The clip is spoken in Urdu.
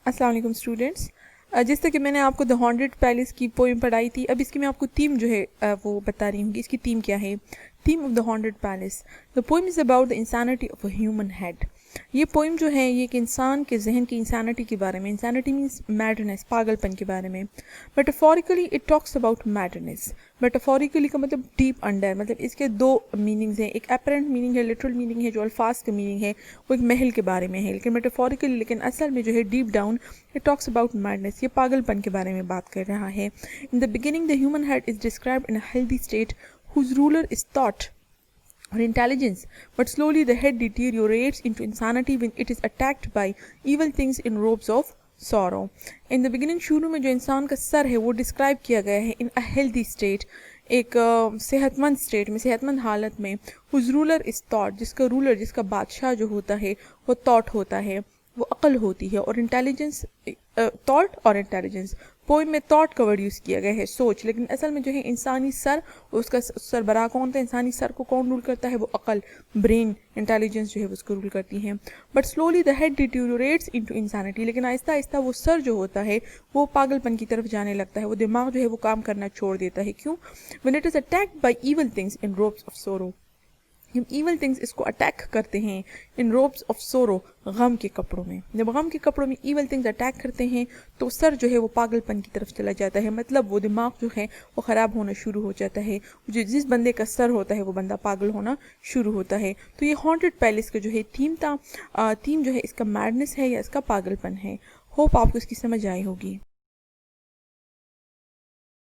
السلام علیکم اسٹوڈینٹس. جس طرح کہ میں نے آپ کو دا ہانڈریڈ پیلس کی پوئم پڑھائی تھی، اب اس کی میں آپ کو تھیم جو ہے وہ بتا رہی ہوں گی. اس کی تھیم کیا ہے؟ Theme of the haunted palace. The poem is about the insanity of a human head. یہ پوئم جو ہے یہ ایک انسان کے ذہن کی انسانٹی کے بارے میں، انسانٹی مینس میڈنس، پاگل پن کے بارے میں. Metaphorically it talks about madness. Metaphorically کا مطلب ڈیپ انڈر، مطلب اس کے دو میننگز ہیں. ایک اپیرنٹ میننگ ہے، لٹرل میننگ ہے جو الفاظ کا میننگ ہے وہ ایک محل کے بارے میں ہے، لیکن میٹافوریکلی لیکن اصل میں جو ہے deep down it talks about madness, یہ پاگل پن کے بارے میں بات کر رہا ہے. In the beginning the human head is described in a healthy state whose ruler is thought or intelligence, but slowly the head deteriorates into insanity when it is attacked by evil things in robes of sorrow. In the beginning شروع میں جو انسان کا سر ہے وہ ڈسکرائب کیا گیا ہے in a healthy state، ایک صحت مند اسٹیٹ میں، صحت مند حالت میں. whose ruler is thought، جس کا رولر، جس کا بادشاہ جو ہوتا ہے وہ تھاٹ ہوتا ہے، وہ عقل ہوتی ہے، اور انٹیلیجنس، تھاٹ اور انٹیلیجنس. پوئم میں تھاٹ کا ورڈ یوز کیا گیا ہے، سوچ، لیکن اصل میں جو ہے انسانی سر، اس کا سربراہ کون تھا؟ انسانی سر کو کون رول کرتا ہے؟ وہ عقل، برین، انٹیلیجنس جو ہے اس کو رول کرتی ہیں. But slowly the head deteriorates into insanity, لیکن آہستہ آہستہ وہ سر جو ہوتا ہے وہ پاگل پن کی طرف جانے لگتا ہے، وہ دماغ جو ہے وہ کام کرنا چھوڑ دیتا ہے. کیوں؟ when it is attacked by evil things in robes of sorrow. Evil things اس کو اٹیک کرتے ہیں ان روبس آف سورو، غم کے کپڑوں میں. جب غم کے کپڑوں میں ایول تھنگس اٹیک کرتے ہیں تو سر جو ہے وہ پاگل پن کی طرف چلا جاتا ہے، مطلب وہ دماغ جو ہے وہ خراب ہونا شروع ہو جاتا ہے. جس بندے کا سر ہوتا ہے وہ بندہ پاگل ہونا شروع ہوتا ہے. تو یہ ہانٹڈ پیلس کا جو ہے تھیم تھا. تھیم جو ہے اس کا میڈنس ہے یا اس کا پاگل پن ہے. ہوپ آپ کو اس کی سمجھ آئی ہوگی.